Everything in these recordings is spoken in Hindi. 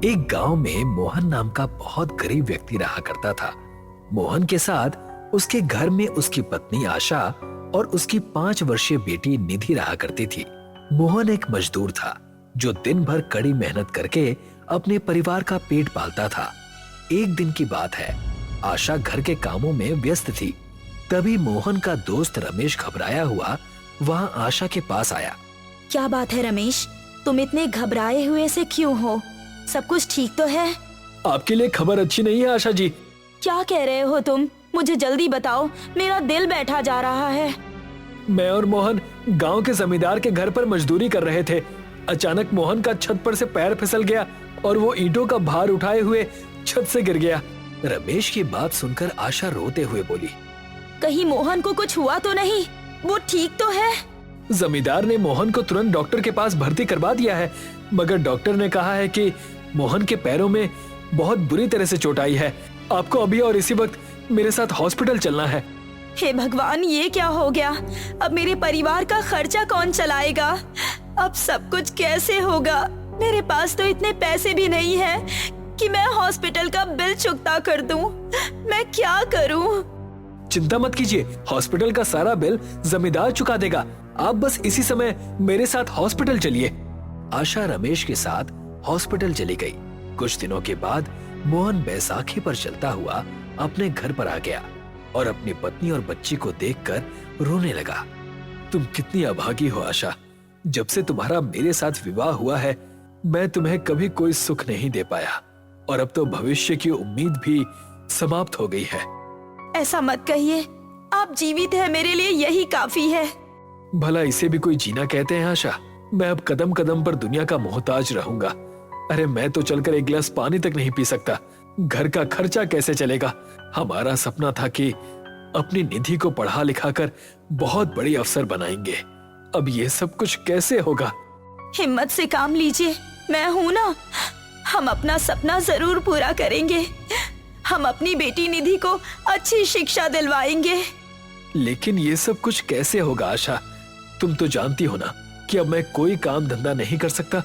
एक गांव में मोहन नाम का बहुत गरीब व्यक्ति रहा करता था। मोहन के साथ उसके घर में उसकी पत्नी आशा और उसकी 5 वर्षीय बेटी निधि रहा करती थी। मोहन एक मजदूर था जो दिन भर कड़ी मेहनत करके अपने परिवार का पेट पालता था। एक दिन की बात है, आशा घर के कामों में व्यस्त थी। तभी मोहन का दोस्त रमेश घबराया हुआ वहां आशा के पास आया। क्या बात है रमेश, तुम इतने घबराए हुए से क्यों हो? सब कुछ ठीक तो है? आपके लिए खबर अच्छी नहीं है आशा जी। क्या कह रहे हो तुम? मुझे जल्दी बताओ, मेरा दिल बैठा जा रहा है। मैं और मोहन गांव के जमींदार के घर पर मजदूरी कर रहे थे। अचानक मोहन का छत पर से पैर फिसल गया और वो ईंटों का भार उठाए हुए छत से गिर गया। रमेश की बात सुनकर आशा रोते हुए बोली, कहीं मोहन को कुछ हुआ तो नहीं? वो ठीक तो है? जमींदार ने मोहन को तुरंत डॉक्टर के पास भर्ती करवा दिया है, मगर डॉक्टर ने कहा है कि मोहन के पैरों में बहुत बुरी तरह से चोट आई है। आपको अभी और इसी वक्त मेरे साथ हॉस्पिटल चलना है। हे भगवान, ये क्या हो गया? अब मेरे परिवार का खर्चा कौन चलाएगा? अब सब कुछ कैसे होगा? मेरे पास तो इतने पैसे भी नहीं है कि मैं हॉस्पिटल का बिल चुकता कर दूं। मैं क्या करूं? चिंता मत कीजिए, हॉस्पिटल का सारा बिल जमींदार चुका देगा। आप बस इसी समय मेरे साथ हॉस्पिटल चलिए। आशा रमेश के साथ हॉस्पिटल चली गई। कुछ दिनों के बाद मोहन बैसाखी पर चलता हुआ अपने घर पर आ गया और अपनी पत्नी और बच्ची को देखकर रोने लगा। तुम कितनी अभागी हो आशा, जब से तुम्हारा मेरे साथ विवाह हुआ है मैं तुम्हें कभी कोई सुख नहीं दे पाया और अब तो भविष्य की उम्मीद भी समाप्त हो गई है। ऐसा मत कहिए, आप जीवित हैं, मेरे लिए यही काफी है। भला इसे भी कोई जीना कहते हैं आशा? मैं अब कदम कदम पर दुनिया का मोहताज रहूंगा। अरे मैं तो चलकर एक गिलास पानी तक नहीं पी सकता। घर का खर्चा कैसे चलेगा? हमारा सपना था कि अपनी निधि को पढ़ा लिखा कर बहुत बड़ी अफसर बनाएंगे। अब ये सब कुछ कैसे होगा? हिम्मत से काम लीजिए, मैं हूँ ना। हम अपना सपना जरूर पूरा करेंगे। हम अपनी बेटी निधि को अच्छी शिक्षा दिलवाएंगे। लेकिन ये सब कुछ कैसे होगा आशा? तुम तो जानती हो ना कि अब मैं कोई काम धंधा नहीं कर सकता।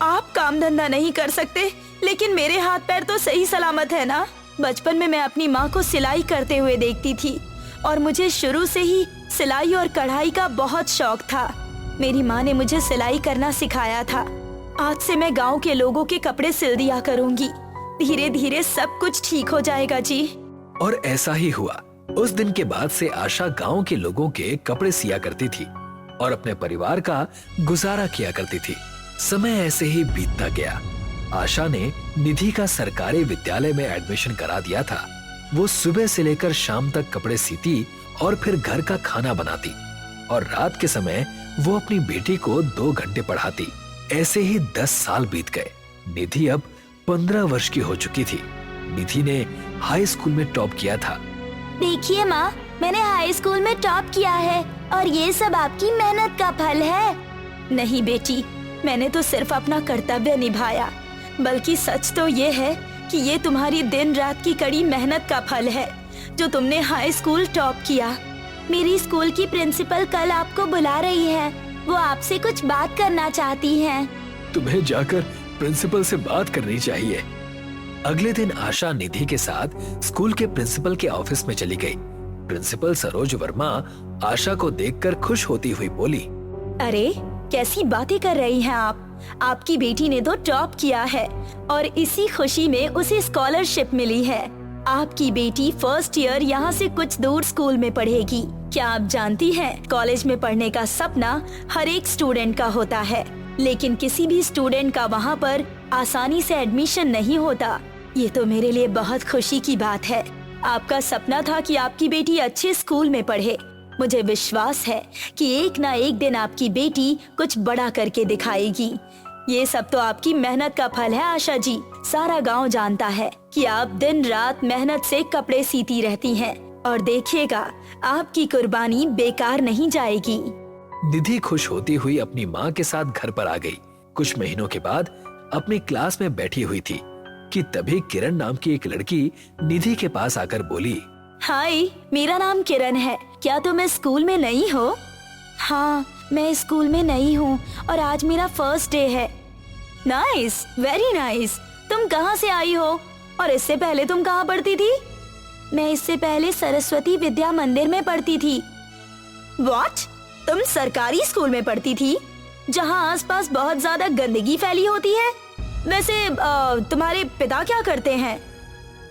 आप काम धंधा नहीं कर सकते, लेकिन मेरे हाथ पैर तो सही सलामत है ना। बचपन में मैं अपनी माँ को सिलाई करते हुए देखती थी और मुझे शुरू से ही सिलाई और कढ़ाई का बहुत शौक था। मेरी माँ ने मुझे सिलाई करना सिखाया था। आज से मैं गांव के लोगों के कपड़े सिल दिया करूंगी। धीरे धीरे सब कुछ ठीक हो जाएगा जी। और ऐसा ही हुआ। उस दिन के बाद से आशा गांव के लोगों के कपड़े सिया करती थी और अपने परिवार का गुजारा किया करती थी। समय ऐसे ही बीतता गया। आशा ने निधि का सरकारी विद्यालय में एडमिशन करा दिया था। वो सुबह से लेकर शाम तक कपड़े सीती और फिर घर का खाना बनाती और रात के समय वो अपनी बेटी को 2 घंटे पढ़ाती। ऐसे ही 10 साल बीत गए। निधि अब 15 वर्ष की हो चुकी थी। निधि ने हाई स्कूल में टॉप किया था। देखिए माँ, मैंने हाई स्कूल में टॉप किया है और ये सब आपकी मेहनत का फल है। नहीं बेटी, मैंने तो सिर्फ अपना कर्तव्य निभाया, बल्कि सच तो ये है कि ये तुम्हारी दिन रात की कड़ी मेहनत का फल है जो तुमने हाई स्कूल टॉप किया। मेरी स्कूल की प्रिंसिपल कल आपको बुला रही है। वो आपसे कुछ बात करना चाहती हैं। तुम्हें जाकर प्रिंसिपल से बात करनी चाहिए। अगले दिन आशा निधि के साथ स्कूल के प्रिंसिपल के ऑफिस में चली गई। प्रिंसिपल सरोज वर्मा आशा को देखकर खुश होती हुई बोली, अरे कैसी बातें कर रही हैं आप? आपकी बेटी ने तो टॉप किया है और इसी खुशी में उसे स्कॉलरशिप मिली है। आपकी बेटी फर्स्ट ईयर यहाँ से कुछ दूर स्कूल में पढ़ेगी। क्या आप जानती हैं, कॉलेज में पढ़ने का सपना हर एक स्टूडेंट का होता है, लेकिन किसी भी स्टूडेंट का वहाँ पर आसानी से एडमिशन नहीं होता। ये तो मेरे लिए बहुत खुशी की बात है। आपका सपना था कि आपकी बेटी अच्छे स्कूल में पढ़े। मुझे विश्वास है कि एक ना एक दिन आपकी बेटी कुछ बड़ा करके दिखाएगी। ये सब तो आपकी मेहनत का फल है आशा जी। सारा गांव जानता है कि आप दिन रात मेहनत से कपड़े सीती रहती हैं और देखिएगा आपकी कुर्बानी बेकार नहीं जाएगी। निधि खुश होती हुई अपनी माँ के साथ घर पर आ गई। कुछ महीनों के बाद अपनी क्लास में बैठी हुई थी कि तभी किरण नाम की एक लड़की निधि के पास आकर बोली, हाय, मेरा नाम किरण है। क्या तुम इस स्कूल में नई हो? हाँ, मैं इस स्कूल में नई हूँ और आज मेरा फर्स्ट डे है। Nice, very nice. तुम कहाँ से आई हो और इससे पहले तुम कहाँ पढ़ती थी? मैं इससे पहले सरस्वती विद्या मंदिर में पढ़ती थी। What? तुम सरकारी स्कूल में पढ़ती थी जहाँ आसपास बहुत ज्यादा गंदगी फैली होती है? वैसे तुम्हारे पिता क्या करते हैं?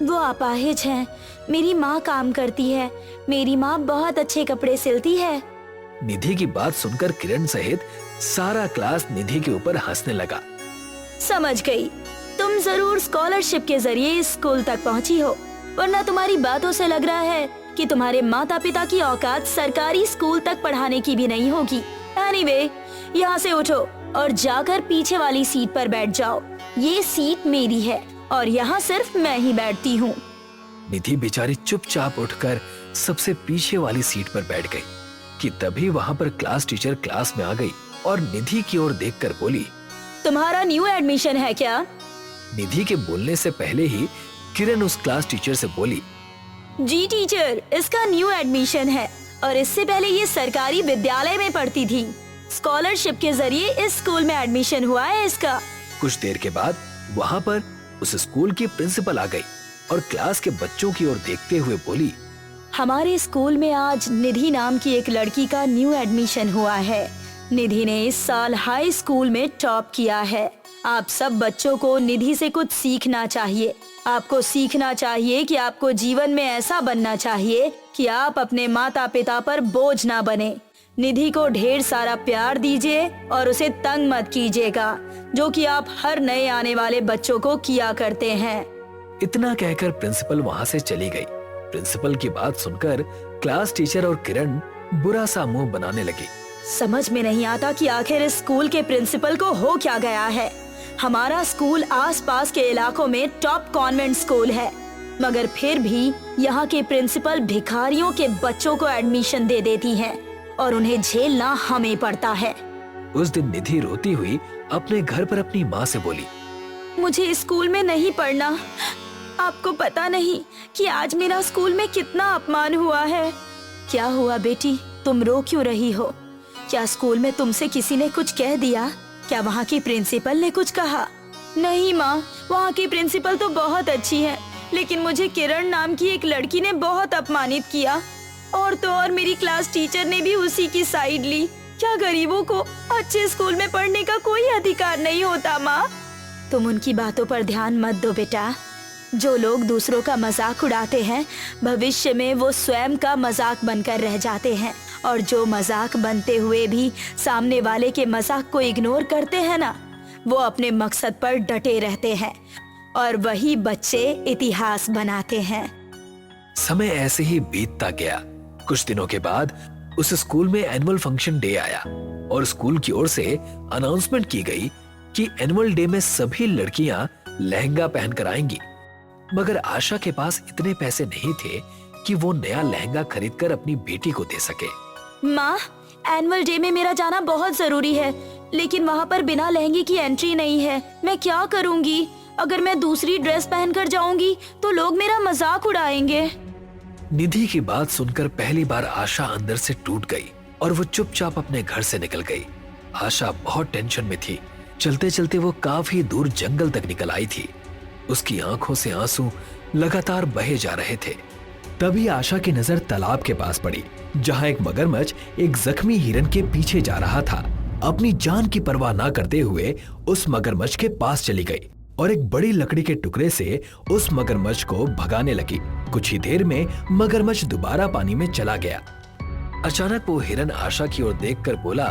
वो अपाहिज हैं। मेरी माँ काम करती है। मेरी माँ बहुत अच्छे कपड़े सिलती है। निधि की बात सुनकर किरण सहित सारा क्लास निधि के ऊपर हंसने लगा। समझ गई, तुम जरूर स्कॉलरशिप के जरिए इस स्कूल तक पहुँची हो, वरना तुम्हारी बातों से लग रहा है कि तुम्हारे माता पिता की औकात सरकारी स्कूल तक पढ़ाने की भी नहीं होगी। एनीवे, यहाँ से उठो और जाकर पीछे वाली सीट पर बैठ जाओ। ये सीट मेरी है और यहाँ सिर्फ मैं ही बैठती हूँ। निधि बेचारी चुपचाप उठकर सबसे पीछे वाली सीट पर बैठ गई कि तभी वहाँ पर क्लास टीचर क्लास में आ गई और निधि की ओर देखकर बोली, तुम्हारा न्यू एडमिशन है क्या? निधि के बोलने से पहले ही किरण उस क्लास टीचर से बोली, जी टीचर, इसका न्यू एडमिशन है और इससे पहले ये सरकारी विद्यालय में पढ़ती थी। स्कॉलरशिप के जरिए इस स्कूल में एडमिशन हुआ है इसका। कुछ देर के बाद वहाँ पर उस स्कूल की प्रिंसिपल आ गई और क्लास के बच्चों की ओर देखते हुए बोली, हमारे स्कूल में आज निधि नाम की एक लड़की का न्यू एडमिशन हुआ है। निधि ने इस साल हाई स्कूल में टॉप किया है। आप सब बच्चों को निधि से कुछ सीखना चाहिए। आपको सीखना चाहिए कि आपको जीवन में ऐसा बनना चाहिए कि आप अपने माता पिता पर बोझ ना बने। निधि को ढेर सारा प्यार दीजिए और उसे तंग मत कीजिएगा, जो कि आप हर नए आने वाले बच्चों को किया करते हैं। इतना कहकर प्रिंसिपल वहाँ से चली गई। प्रिंसिपल की बात सुनकर क्लास टीचर और किरण बुरा सा मुंह बनाने लगी। समझ में नहीं आता कि आखिर इस स्कूल के प्रिंसिपल को हो क्या गया है। हमारा स्कूल आसपास के इलाकों में टॉप कॉन्वेंट स्कूल है, मगर फिर भी यहाँ के प्रिंसिपल भिखारियों के बच्चों को एडमिशन दे देती हैं और उन्हें झेलना हमें पड़ता है। उस दिन निधि रोती हुई अपने घर पर अपनी माँ से बोली, मुझे इस स्कूल में नहीं पढ़ना। आपको पता नहीं कि आज मेरा स्कूल में कितना अपमान हुआ है। क्या हुआ बेटी, तुम रो क्यों रही हो? क्या स्कूल में तुमसे किसी ने कुछ कह दिया? क्या वहाँ की प्रिंसिपल ने कुछ कहा? नहीं माँ, वहाँ की प्रिंसिपल तो बहुत अच्छी है, लेकिन मुझे किरण नाम की एक लड़की ने बहुत अपमानित किया। और तो और मेरी क्लास टीचर ने भी उसी की साइड ली। क्या गरीबों को अच्छे स्कूल में पढ़ने का कोई अधिकार नहीं होता माँ? तुम उनकी बातों पर ध्यान मत दो बेटा। जो लोग दूसरों का मजाक उड़ाते हैं, भविष्य में वो स्वयं का मजाक बनकर रह जाते हैं, और जो मजाक बनते हुए भी सामने वाले के मजाक को इग्नोर करते हैं ना, वो अपने मकसद पर डटे रहते हैं और वही बच्चे इतिहास बनाते हैं। समय ऐसे ही बीतता गया। कुछ दिनों के बाद उस स्कूल में एनुअल फंक्शन डे आया और स्कूल की ओर से अनाउंसमेंट की गई कि एनुअल डे में सभी लड़कियां लहंगा पहनकर आएंगी। मगर आशा के पास इतने पैसे नहीं थे कि वो नया लहंगा खरीदकर अपनी बेटी को दे सके। माँ, एनुअल डे में मेरा जाना बहुत जरूरी है, लेकिन वहाँ पर बिना लहंगे की एंट्री नहीं है। मैं क्या करूँगी? अगर मैं दूसरी ड्रेस पहनकर जाऊंगी तो लोग मेरा मजाक उड़ाएंगे। निधि की बात सुनकर पहली बार आशा अंदर से टूट गई और वो चुपचाप अपने घर से निकल गई। आशा बहुत टेंशन में थी। चलते चलते वो काफी दूर जंगल तक निकल आई थी। उसकी आंखों से आंसू लगातार बहे जा रहे थे। तभी आशा की नजर तालाब के पास पड़ी, जहां एक मगरमच्छ एक जख्मी हिरन के पीछे जा रहा था। अपनी जान की परवाह ना करते हुए उस मगरमच्छ के पास चली गई और एक बड़ी लकड़ी के टुकड़े से उस मगरमच्छ को भगाने लगी। कुछ ही देर में मगरमच्छ दोबारा पानी में चला गया। अचानक वो हिरन आशा की ओर देखकर बोला,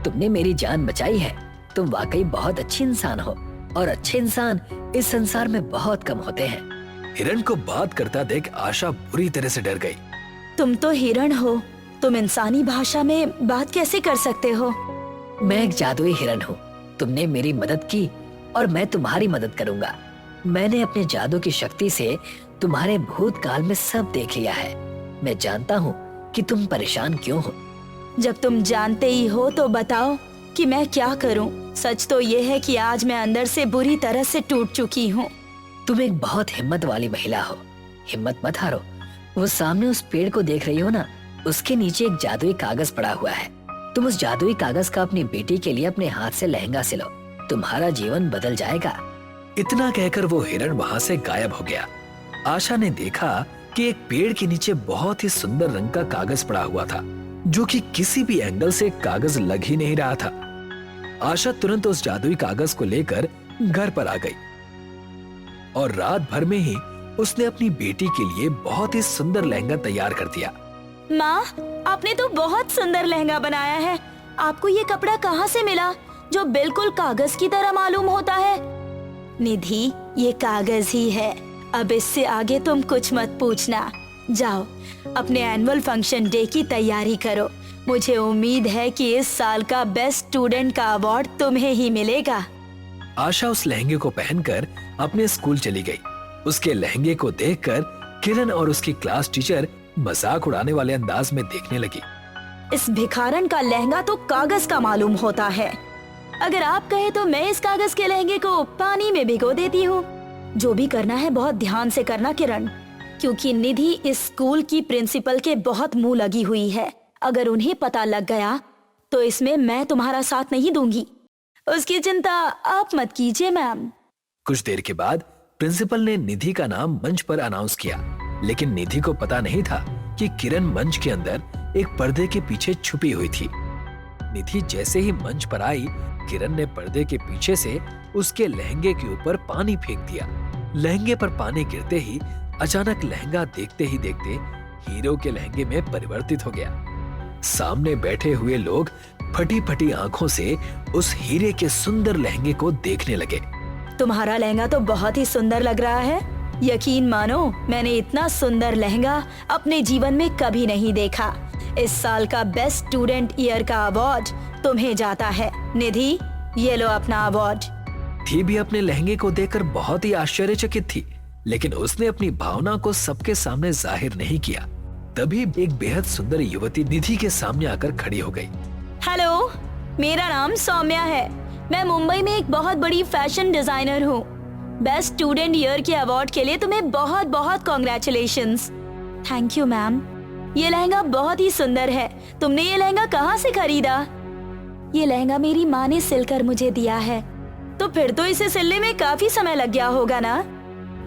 तुमने मेरी जान बचाई है। तुम वाकई बहुत अच्छी इंसान हो, और अच्छे इंसान इस संसार में बहुत कम होते हैं। हिरन को बात करता देख आशा बुरी तरह से डर गई। तुम तो हिरन हो, तुम इंसानी भाषा में बात कैसे कर सकते हो? मैं एक जादुई हिरन हूँ। तुमने मेरी मदद की और मैं तुम्हारी मदद करूंगा। मैंने अपने जादू की शक्ति से तुम्हारे भूतकाल में सब देख लिया है। मैं जानता हूँ कि तुम परेशान क्यों हो। जब तुम जानते ही हो तो बताओ कि मैं क्या करूं? सच तो ये है कि आज मैं अंदर से बुरी तरह से टूट चुकी हूँ। तुम एक बहुत हिम्मत वाली महिला हो। हिम्मत मत हारो। वो सामने उस पेड़ को देख रही हो ना, उसके नीचे एक जादुई कागज पड़ा हुआ है। तुम उस जादुई कागज का अपनी बेटी के लिए अपने हाथ से लहंगा सिलो। तुम्हारा जीवन बदल जाएगा। इतना कहकर वो हिरण वहां से गायब हो गया। आशा ने देखा कि एक पेड़ के नीचे बहुत ही सुंदर रंग का कागज पड़ा हुआ था, जो कि किसी भी एंगल से कागज लग ही नहीं रहा था। आशा तुरंत उस जादुई कागज को लेकर घर पर आ गई और रात भर में ही उसने अपनी बेटी के लिए बहुत ही सुंदर लहंगा तैयार कर दिया। माँ, आपने तो बहुत सुंदर लहंगा बनाया है। आपको ये कपड़ा कहाँ से मिला जो बिल्कुल कागज की तरह मालूम होता है? निधि, ये कागज ही है। अब इससे आगे तुम कुछ मत पूछना। जाओ, अपने एनुअल फंक्शन डे की तैयारी करो। मुझे उम्मीद है कि इस साल का बेस्ट स्टूडेंट का अवार्ड तुम्हें ही मिलेगा। आशा उस लहंगे को पहनकर अपने स्कूल चली गई। उसके लहंगे को देखकर किरण और उसकी क्लास टीचर मजाक उड़ाने वाले अंदाज में देखने लगी। इस भिखारन का लहंगा तो कागज का मालूम होता है। अगर आप कहे तो मैं इस कागज के लहंगे को पानी में भिगो देती हूँ। जो भी करना है बहुत ध्यान से करना किरण, क्योंकि निधि इस स्कूल की प्रिंसिपल के बहुत मुंह लगी हुई है। अगर उन्हें पता लग गया तो इसमें मैं तुम्हारा साथ नहीं दूंगी। उसकी चिंता आप मत कीजिए मैम। कुछ देर के बाद प्रिंसिपल ने निधि का नाम मंच पर अनाउंस किया, लेकिन निधि को पता नहीं था कि किरण मंच के अंदर एक पर्दे के पीछे छुपी हुई थी। निधि जैसे ही मंच पर आई, किरण ने पर्दे के पीछे से उसके लहंगे के ऊपर पानी फेंक दिया। लहंगे पर पानी गिरते ही अचानक लहंगा देखते ही देखते हीरो के लहंगे में परिवर्तित हो गया। सामने बैठे हुए लोग फटी फटी आंखों से उस हीरे के सुंदर लहंगे को देखने लगे। तुम्हारा लहंगा तो बहुत ही सुंदर लग रहा है। यकीन मानो, मैंने इतना सुंदर लहंगा अपने जीवन में कभी नहीं देखा। इस साल का बेस्ट स्टूडेंट ईयर का अवार्ड तुम्हें जाता है। निधि, ये लो अपना अवार्ड। थी भी अपने लहंगे को देखकर बहुत ही आश्चर्यचकित थी, लेकिन उसने अपनी भावना को सबके सामने जाहिर नहीं किया। तभी एक बेहद सुंदर युवती निधि के सामने आकर खड़ी हो गई। हेलो, मेरा नाम सौम्या है। मैं मुंबई में एक बहुत बड़ी फैशन डिजाइनर हूँ। बेस्ट स्टूडेंट ईयर के अवार्ड के लिए तुम्हें बहुत बहुत कॉन्ग्रेचुलेशंस। Thank you ma'am. ये लहंगा बहुत ही सुंदर है। तुमने ये लहंगा कहाँ से खरीदा? ये लहंगा मेरी माँ ने सिलकर मुझे दिया है। तो फिर तो इसे सिलने में काफी समय लग गया होगा ना?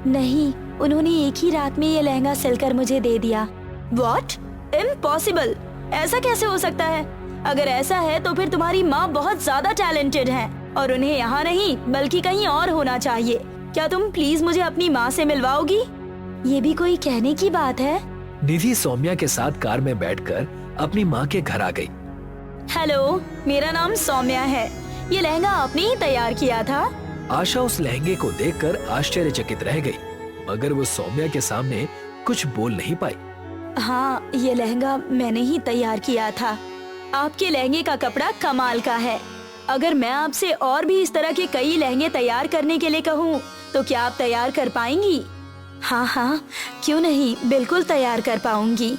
नहीं, उन्होंने एक ही रात में ये लहंगा सिलकर मुझे दे दिया। What? Impossible! ऐसा कैसे हो सकता है? अगर ऐसा है तो फिर तुम्हारी माँ बहुत ज्यादा टैलेंटेड है और उन्हें यहाँ नहीं बल्कि कहीं और होना चाहिए। क्या तुम प्लीज मुझे अपनी माँ से मिलवाओगी? ये भी कोई कहने की बात है। निधि सौम्या के साथ कार में बैठकर अपनी माँ के घर आ गई। हेलो, मेरा नाम सौम्या है। ये लहंगा आपने ही तैयार किया था? आशा उस लहंगे को देखकर आश्चर्यचकित रह गई, मगर वो सौम्या के सामने कुछ बोल नहीं पाई। हाँ, ये लहंगा मैंने ही तैयार किया था। आपके लहंगे का कपड़ा कमाल का है। अगर मैं आपसे और भी इस तरह के कई लहंगे तैयार करने के लिए कहूँ तो क्या आप तैयार कर पाएंगी? हाँ हाँ, क्यों नहीं, बिल्कुल तैयार कर पाऊंगी।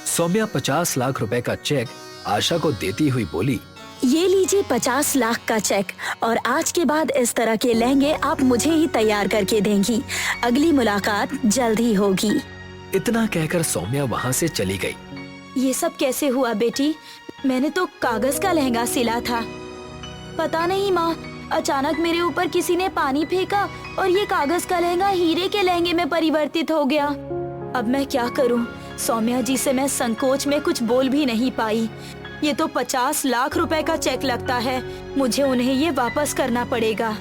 सौम्या 50 लाख रुपए का चेक आशा को देती हुई बोली, ये लीजिए 50 लाख का चेक, और आज के बाद इस तरह के लहंगे आप मुझे ही तैयार करके देंगी। अगली मुलाकात जल्द ही होगी। इतना कहकर सौम्या वहाँ से चली गई। ये सब कैसे हुआ बेटी? मैंने तो कागज का लहंगा सिला था। पता नहीं माँ, अचानक मेरे ऊपर किसी ने पानी फेंका और ये कागज का लहंगा हीरे के लहंगे में परिवर्तित हो गया। अब मैं क्या करूँ? सौम्या जी से मैं संकोच में कुछ बोल भी नहीं पाई। ये तो 50 लाख रुपए का चेक लगता है। मुझे उन्हें ये वापस करना पड़ेगा।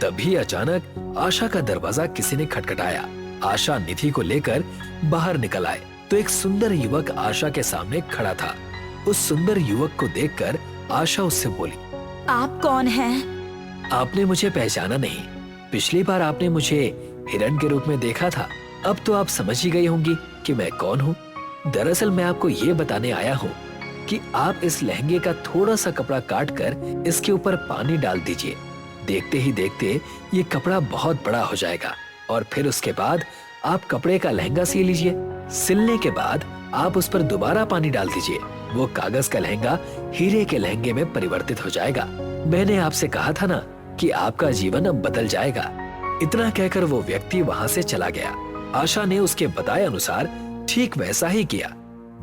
तभी अचानक आशा का दरवाजा किसी ने खटखटाया। आशा निधि को लेकर बाहर निकल आए तो एक सुंदर युवक आशा के सामने खड़ा था। उस सुंदर युवक को देखकर आशा उससे बोली, आप कौन हैं? आपने मुझे पहचाना नहीं। पिछली बार आपने मुझे हिरण के रूप में देखा था। अब तो आप समझ ही गई होंगी कि मैं कौन हूँ। दरअसल मैं आपको ये बताने आया हूँ कि आप इस लहंगे का थोड़ा सा कपड़ा काट कर इसके ऊपर पानी डाल दीजिए। देखते ही देखते ये कपड़ा बहुत बड़ा हो जाएगा और फिर उसके बाद आप कपड़े का लहंगा सी लीजिए। सिलने के बाद आप उस पर दोबारा पानी डाल दीजिए। वो कागज का लहंगा हीरे के लहंगे में परिवर्तित हो जाएगा। मैंने आपसे कहा था ना कि आपका जीवन अब बदल जाएगा। इतना कहकर वो व्यक्ति वहाँ से चला गया। आशा ने उसके बताए अनुसार ठीक वैसा ही किया।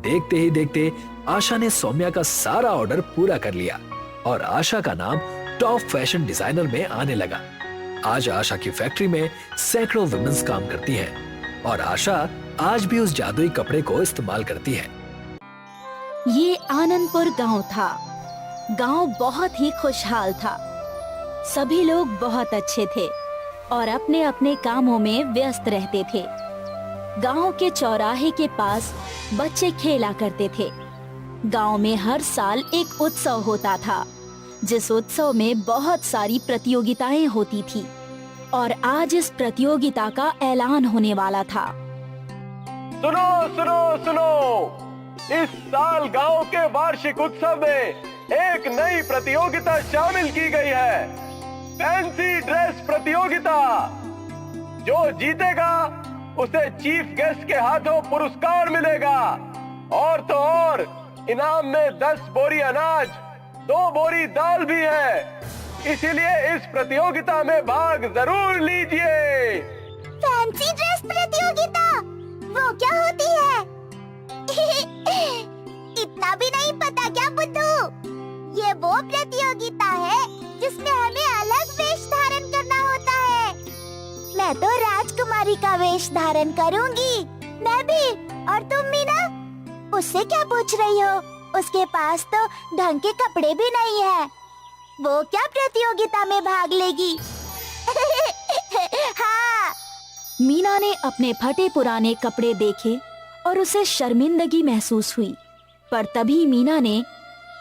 देखते ही देखते आशा ने सौम्या का सारा ऑर्डर पूरा कर लिया और आशा का नाम टॉप फैशन डिजाइनर में आने लगा। आज आशा की फैक्ट्री में सैकड़ों वुमेन्स काम करती हैं और आशा आज भी उस जादुई कपड़े को इस्तेमाल करती है। ये आनंदपुर गांव था। गांव बहुत ही खुशहाल था। सभी लोग बहुत अच्छे थे और अपने अपने कामों में व्यस्त रहते थे। गांव के चौराहे के पास बच्चे खेला करते थे। गांव में हर साल एक उत्सव होता था, जिस उत्सव में बहुत सारी प्रतियोगिताएं होती थी और आज इस प्रतियोगिता का ऐलान होने वाला था। सुनो सुनो सुनो, इस साल गांव के वार्षिक उत्सव में एक नई प्रतियोगिता शामिल की गई है, फैंसी ड्रेस प्रतियोगिता। जो जीतेगा उसे चीफ गेस्ट के हाथों पुरस्कार मिलेगा और तो और इनाम में 10 बोरी अनाज, 2 बोरी दाल भी है। इसीलिए इस प्रतियोगिता में भाग जरूर लीजिए। फैंसी ड्रेस प्रतियोगिता, वो क्या होती है? इतना भी नहीं पता क्या बुद्धू? ये वो प्रतियोगिता है जिसमें हमें अलग वेश धारण करना होता है। मैं तो राजकुमारी का वेश धारण करूंगी। मैं भी। और तुम मीना? उससे क्या पूछ रही हो? उसके पास तो ढंग के कपड़े भी नहीं है। वो क्या प्रतियोगिता में भाग लेगी? हाँ। मीना ने अपने फटे पुराने कपड़े देखे और उसे शर्मिंदगी महसूस हुई। पर तभी मीना ने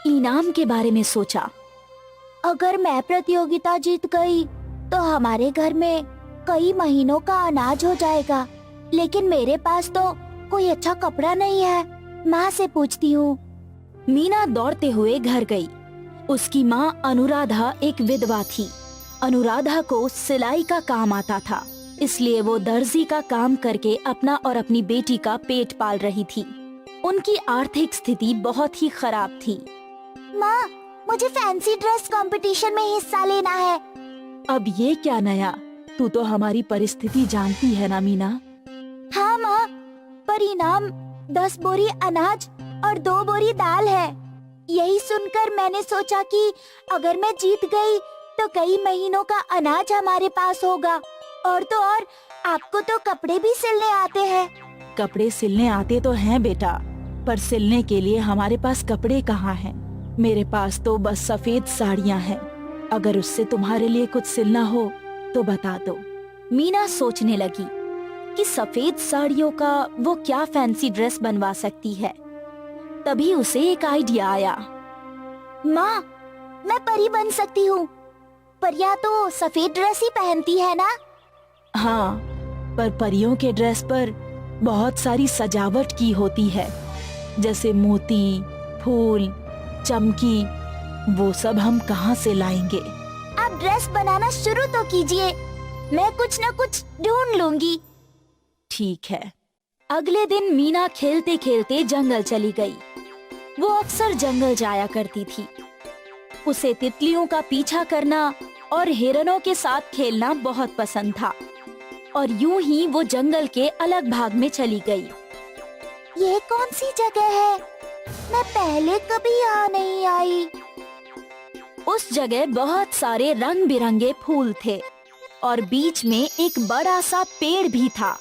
इनाम के बारे में सोचा। अगर मैं प्रतियोगिता जीत गई तो हमारे घर में कई महीनों का अनाज हो जाएगा। लेकिन मेरे पास तो कोई अच्छा कपड़ा नहीं है। माँ से पूछती हूँ। मीना दौड़ते हुए घर गई। उसकी माँ अनुराधा एक विधवा थी। अनुराधा को सिलाई का काम आता था, इसलिए वो दर्जी का काम करके अपना और अपनी बेटी का पेट पाल रही थी। उनकी आर्थिक स्थिति बहुत ही खराब थी। माँ, मुझे फैंसी ड्रेस कंपटीशन में हिस्सा लेना है। अब ये क्या नया? तू तो हमारी परिस्थिति जानती है ना मीना। हाँ माँ, पर इनाम 10 बोरी अनाज और 2 बोरी दाल है। यही सुनकर मैंने सोचा कि अगर मैं जीत गई तो कई महीनों का अनाज हमारे पास होगा। और तो और आपको तो कपड़े भी सिलने आते हैं। कपड़े सिलने आते तो हैं बेटा, पर सिलने के लिए हमारे पास कपड़े कहाँ हैं? मेरे पास तो बस सफेद साड़ियाँ हैं। अगर उससे तुम्हारे लिए कुछ सिलना हो तो बता दो। मीना सोचने लगी कि सफेद साड़ियों का वो क्या फैंसी ड्रेस बनवा सकती है। तभी उसे एक आइडिया आया। माँ, मैं परी बन सकती हूँ। परियां तो सफेद ड्रेस ही पहनती है ना? हाँ, पर परियों के ड्रेस पर बहुत सारी सजावट की होती है, जैसे मोती, फूल, चमकी। वो सब हम कहाँ से लाएंगे? आप ड्रेस बनाना शुरू तो कीजिए, मैं कुछ न कुछ ढूंढ लूंगी। ठीक है। अगले दिन मीना खेलते खेलते जंगल चली गई। वो अक्सर जंगल जाया करती थी। उसे तितलियों का पीछा करना और हिरणों के साथ खेलना बहुत पसंद था। और यूं ही वो जंगल के अलग भाग में चली गई। ये कौन सी जगह है? मैं पहले कभी यहाँ नहीं आई। उस जगह बहुत सारे रंग बिरंगे फूल थे और बीच में एक बड़ा सा पेड़ भी था।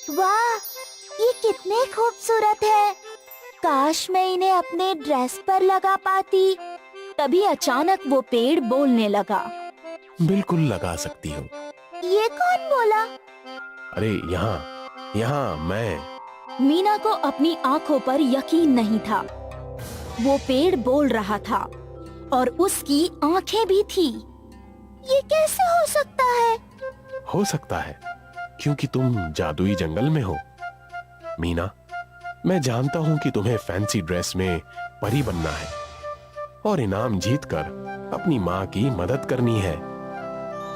वाह, ये कितने खूबसूरत है। काश मैं इन्हें अपने ड्रेस पर लगा पाती। तभी अचानक वो पेड़ बोलने लगा। बिल्कुल लगा सकती हो। ये कौन बोला? अरे यहाँ मैं। मीना को अपनी आंखों पर यकीन नहीं था। वो पेड़ बोल रहा था और उसकी आंखें भी थी। ये कैसे हो सकता है? हो सकता है क्योंकि तुम जादुई जंगल में हो। मीना, मैं जानता हूँ कि तुम्हें फैंसी ड्रेस में परी बनना है और इनाम जीतकर अपनी माँ की मदद करनी है।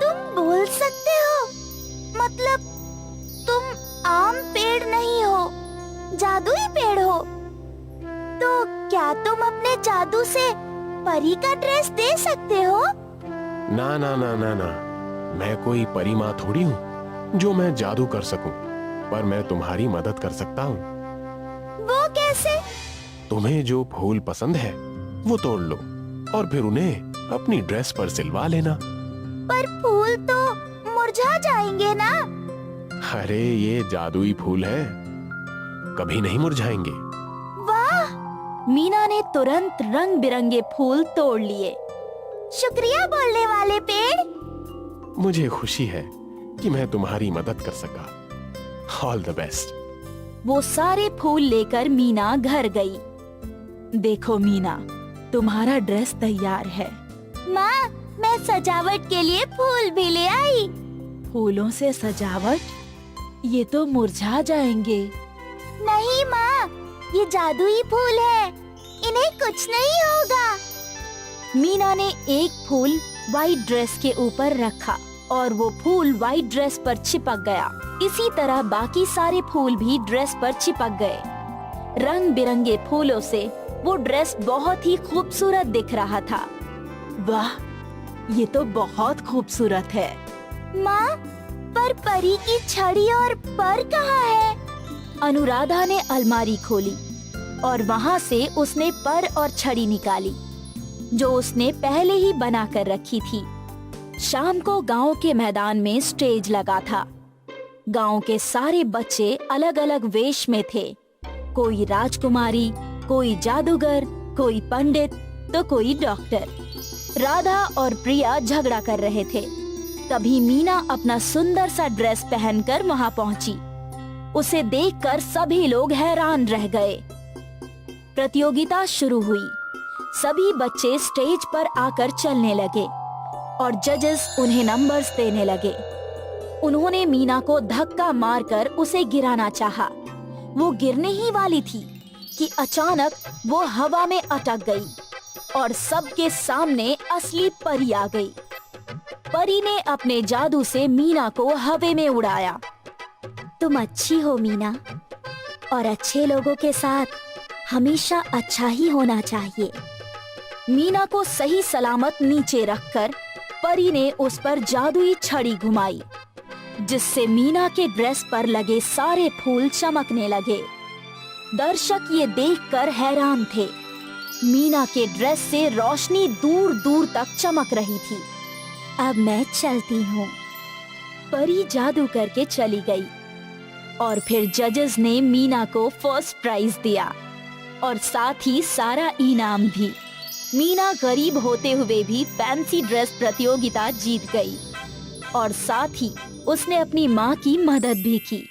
तुम बोल सकते हो? मतलब तुम आम पेड़ नहीं हो, जादुई पेड़ हो। तो क्या तुम अपने जादू से परी का ड्रेस दे सकते हो? ना ना ना ना ना, मैं कोई परी माँ थोड़ी हूँ जो मैं जादू कर सकूं, पर मैं तुम्हारी मदद कर सकता हूँ। वो कैसे? तुम्हें जो फूल पसंद है वो तोड़ लो और फिर उन्हें अपनी ड्रेस पर सिलवा लेना। पर फूल तो मुरझा जाएंगे ना। अरे ये जादुई फूल है, कभी नहीं मुरझाएंगे। वाह, मीना ने तुरंत रंग बिरंगे फूल तोड़ लिए। शुक्रिया बोलने वाले पेड़। मुझे खुशी है कि मैं तुम्हारी मदद कर सका। All the best. वो सारे फूल लेकर मीना घर गई। देखो मीना, तुम्हारा ड्रेस तैयार है। माँ, मैं सजावट के लिए फूल भी ले आई। फूलों से सजावट? ये तो मुरझा जाएंगे। नहीं माँ, ये जादुई फूल है, इन्हें कुछ नहीं होगा। मीना ने एक फूल वाइट ड्रेस के ऊपर रखा और वो फूल वाइट ड्रेस पर चिपक गया। इसी तरह बाकी सारे फूल भी ड्रेस पर चिपक गए। रंग बिरंगे फूलों से वो ड्रेस बहुत ही खूबसूरत दिख रहा था। वाह, ये तो बहुत खूबसूरत है। माँ, पर परी की छड़ी और पर कहाँ है? अनुराधा ने अलमारी खोली और वहाँ से उसने पर और छड़ी निकाली, जो उसने पहले ही बना कर रखी थी। शाम को गांव के मैदान में स्टेज लगा था। गांव के सारे बच्चे अलग अलग वेश में थे। कोई राजकुमारी, कोई जादूगर, कोई पंडित तो कोई डॉक्टर। राधा और प्रिया झगड़ा कर रहे थे। तभी मीना अपना सुंदर सा ड्रेस पहनकर वहां पहुंची। उसे देखकर सभी लोग हैरान रह गए। प्रतियोगिता शुरू हुई। सभी बच्चे स्टेज पर आकर चलने लगे और जजेस उन्हें नंबर्स देने लगे। उन्होंने मीना को धक्का मारकर उसे गिराना चाहा। वो गिरने ही वाली थी कि अचानक वो हवा में अटक गई और सबके सामने असली परी आ गई। परी ने अपने जादू से मीना को हवा में उड़ाया। तुम अच्छी हो मीना, और अच्छे लोगों के साथ हमेशा अच्छा ही होना चाहिए। मीना को सही सलामत नीचे रखकर परी ने उस पर जादुई छड़ी घुमाई, जिससे मीना के ड्रेस पर लगे सारे फूल चमकने लगे। दर्शक ये देखकर हैरान थे। मीना के ड्रेस से रोशनी दूर दूर तक चमक रही थी। अब मैं चलती हूँ। परी जादू करके चली गई और फिर जजेस ने मीना को फर्स्ट प्राइज दिया और साथ ही सारा इनाम भी। मीना गरीब होते हुए भी फैंसी ड्रेस प्रतियोगिता जीत गई और साथ ही उसने अपनी माँ की मदद भी की।